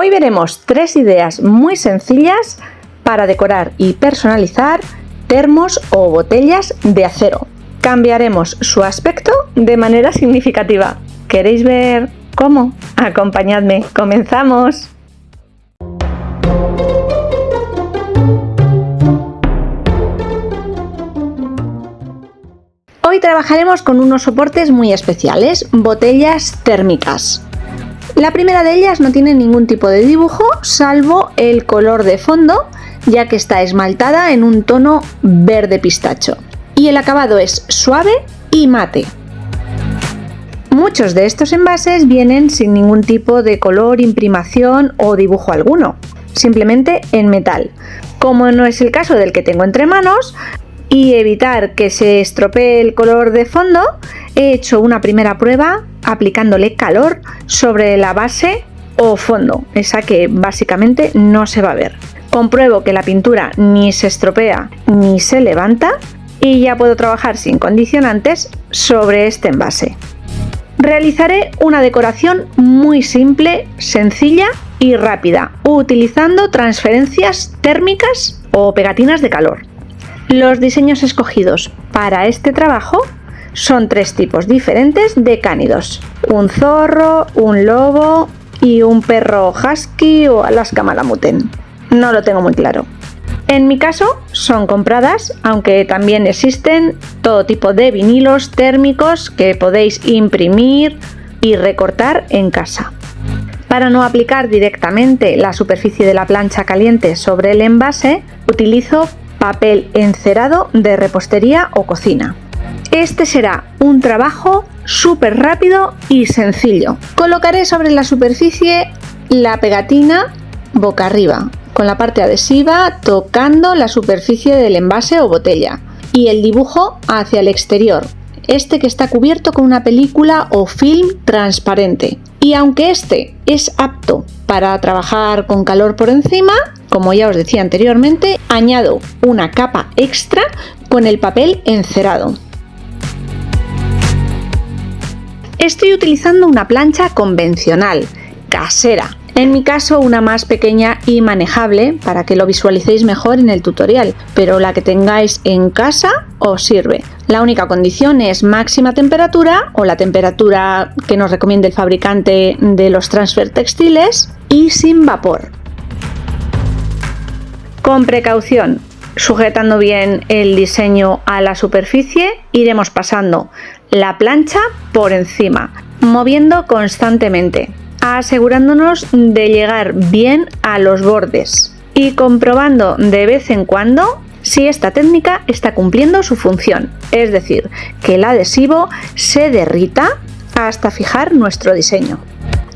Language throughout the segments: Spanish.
Hoy veremos 3 ideas muy sencillas para decorar y personalizar termos o botellas de acero. Cambiaremos su aspecto de manera significativa. ¿Queréis ver cómo? Acompañadme, ¡comenzamos! Hoy trabajaremos con unos soportes muy especiales, botellas térmicas. La primera de ellas no tiene ningún tipo de dibujo, salvo el color de fondo, ya que está esmaltada en un tono verde pistacho. Y el acabado es suave y mate. Muchos de estos envases vienen sin ningún tipo de color, imprimación o dibujo alguno, simplemente en metal. Como no es el caso del que tengo entre manos, y evitar que se estropee el color de fondo, he hecho una primera prueba aplicándole calor sobre la base o fondo, esa que básicamente no se va a ver. Compruebo que la pintura ni se estropea ni se levanta y ya puedo trabajar sin condicionantes sobre este envase. Realizaré una decoración muy simple, sencilla y rápida, utilizando transferencias térmicas o pegatinas de calor. Los diseños escogidos para este trabajo son 3 tipos diferentes de cánidos: un zorro, un lobo y un perro husky o Alaska Malamuten. No lo tengo muy claro. En mi caso son compradas, aunque también existen todo tipo de vinilos térmicos que podéis imprimir y recortar en casa. Para no aplicar directamente la superficie de la plancha caliente sobre el envase, utilizo papel encerado de repostería o cocina. Este será un trabajo súper rápido y sencillo. Colocaré sobre la superficie la pegatina boca arriba, con la parte adhesiva tocando la superficie del envase o botella, y el dibujo hacia el exterior, este que está cubierto con una película o film transparente. Y aunque este es apto para trabajar con calor por encima, como ya os decía anteriormente, añado una capa extra con el papel encerado. Estoy utilizando una plancha convencional, casera. En mi caso, una más pequeña y manejable para que lo visualicéis mejor en el tutorial, pero la que tengáis en casa os sirve. La única condición es máxima temperatura o la temperatura que nos recomiende el fabricante de los transfer textiles y sin vapor. Con precaución, sujetando bien el diseño a la superficie, iremos pasando la plancha por encima, moviendo constantemente, asegurándonos de llegar bien a los bordes y comprobando de vez en cuando si esta técnica está cumpliendo su función, es decir, que el adhesivo se derrita hasta fijar nuestro diseño.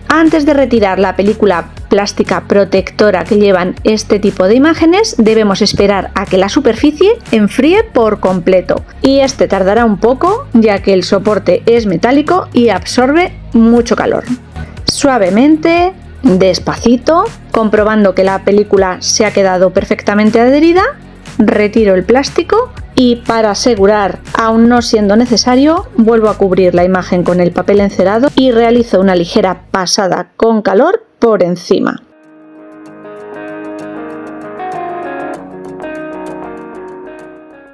Antes de retirar la película plástica protectora que llevan este tipo de imágenes, debemos esperar a que la superficie enfríe por completo, y este tardará un poco ya que el soporte es metálico y absorbe mucho calor. Suavemente, despacito, comprobando que la película se ha quedado perfectamente adherida, retiro el plástico y, para asegurar, aún no siendo necesario, vuelvo a cubrir la imagen con el papel encerado y realizo una ligera pasada con calor por encima.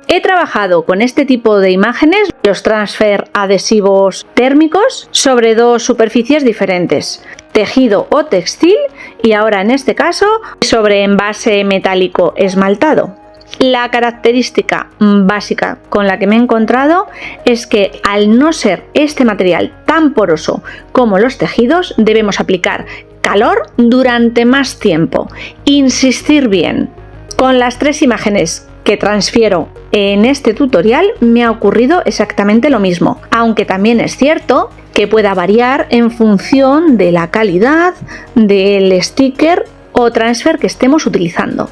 He trabajado con este tipo de imágenes, los transfer adhesivos térmicos, sobre 2 superficies diferentes, tejido o textil, y ahora en este caso sobre envase metálico esmaltado. La característica básica con la que me he encontrado es que, al no ser este material tan poroso como los tejidos, debemos aplicar calor durante más tiempo, insistir bien. Con las 3 imágenes que transfiero en este tutorial me ha ocurrido exactamente lo mismo, aunque también es cierto que pueda variar en función de la calidad del sticker o transfer que estemos utilizando.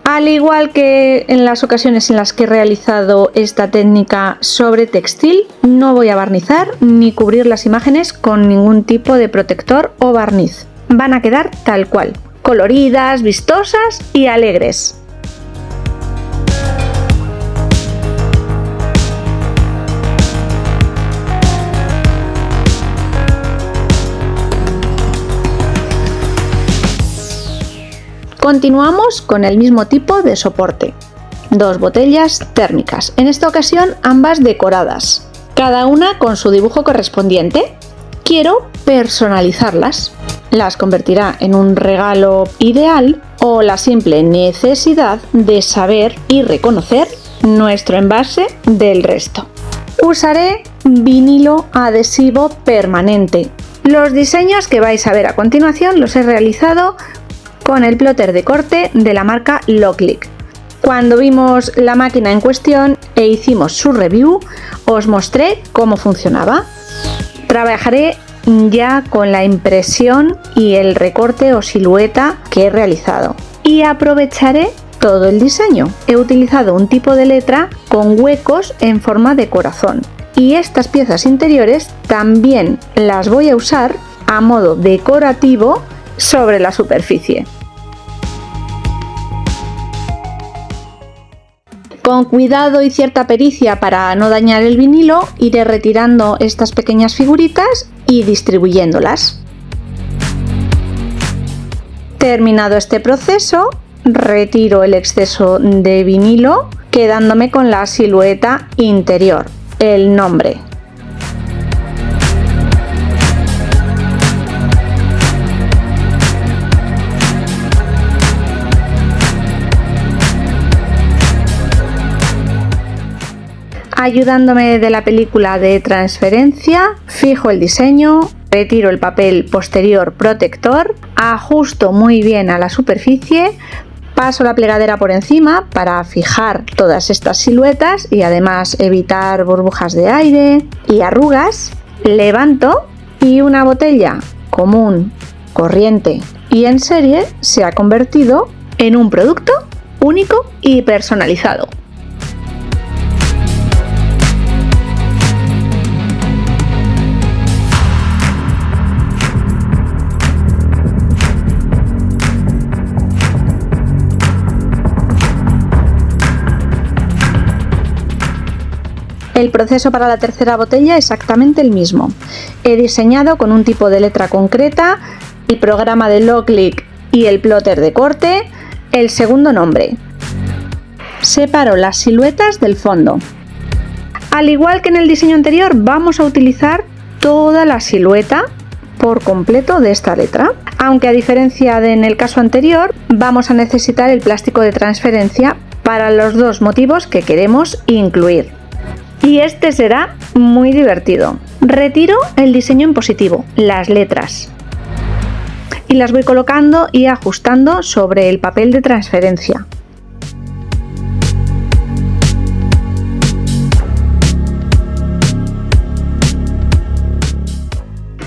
Al igual que en las ocasiones en las que he realizado esta técnica sobre textil, no voy a barnizar ni cubrir las imágenes con ningún tipo de protector o barniz. Van a quedar tal cual, coloridas, vistosas y alegres. Continuamos con el mismo tipo de soporte. 2 botellas térmicas, en esta ocasión ambas decoradas, cada una con su dibujo correspondiente. Quiero personalizarlas. Las convertirá en un regalo ideal o la simple necesidad de saber y reconocer nuestro envase del resto. Usaré vinilo adhesivo permanente. Los diseños que vais a ver a continuación los he realizado con el plotter de corte de la marca Locklick. Cuando vimos la máquina en cuestión e hicimos su review, os mostré cómo funcionaba. Trabajaré ya con la impresión y el recorte o silueta que he realizado y aprovecharé todo el diseño. He utilizado un tipo de letra con huecos en forma de corazón y estas piezas interiores también las voy a usar a modo decorativo sobre la superficie. Con cuidado y cierta pericia para no dañar el vinilo, iré retirando estas pequeñas figuritas y distribuyéndolas. Terminado este proceso, retiro el exceso de vinilo, quedándome con la silueta interior, el nombre. Ayudándome de la película de transferencia, fijo el diseño, retiro el papel posterior protector, ajusto muy bien a la superficie, paso la plegadera por encima para fijar todas estas siluetas y además evitar burbujas de aire y arrugas, levanto y una botella común, corriente y en serie se ha convertido en un producto único y personalizado. El proceso para la tercera botella es exactamente el mismo. He diseñado con un tipo de letra concreta, el programa de Locklick y el plotter de corte, el segundo nombre. Separo las siluetas del fondo. Al igual que en el diseño anterior, vamos a utilizar toda la silueta por completo de esta letra, aunque a diferencia de en el caso anterior, vamos a necesitar el plástico de transferencia para los dos motivos que queremos incluir. Y este será muy divertido. Retiro el diseño en positivo, las letras, y las voy colocando y ajustando sobre el papel de transferencia.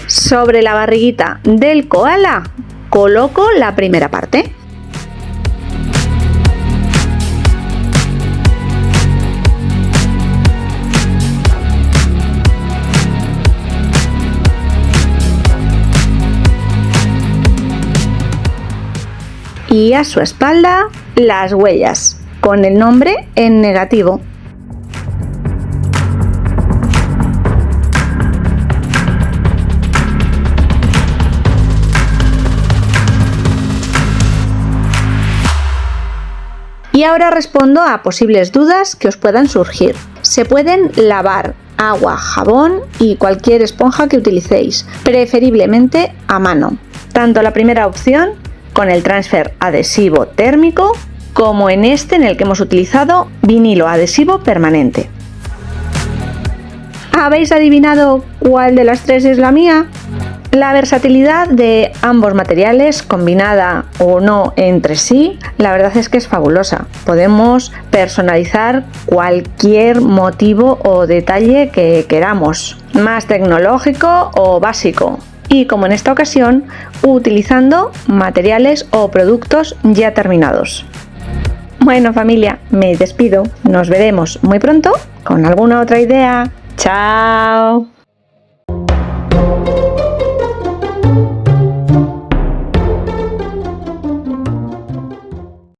Sobre la barriguita del koala coloco la primera parte. Y a su espalda las huellas, con el nombre en negativo. Y ahora respondo a posibles dudas que os puedan surgir. Se pueden lavar agua, jabón y cualquier esponja que utilicéis, preferiblemente a mano. Tanto la primera opción con el transfer adhesivo térmico, como en este en el que hemos utilizado vinilo adhesivo permanente. ¿Habéis adivinado cuál de las tres es la mía? La versatilidad de ambos materiales, combinada o no entre sí, la verdad es que es fabulosa. Podemos personalizar cualquier motivo o detalle que queramos, más tecnológico o básico. Y como en esta ocasión, utilizando materiales o productos ya terminados. Bueno familia, me despido. Nos veremos muy pronto con alguna otra idea. ¡Chao!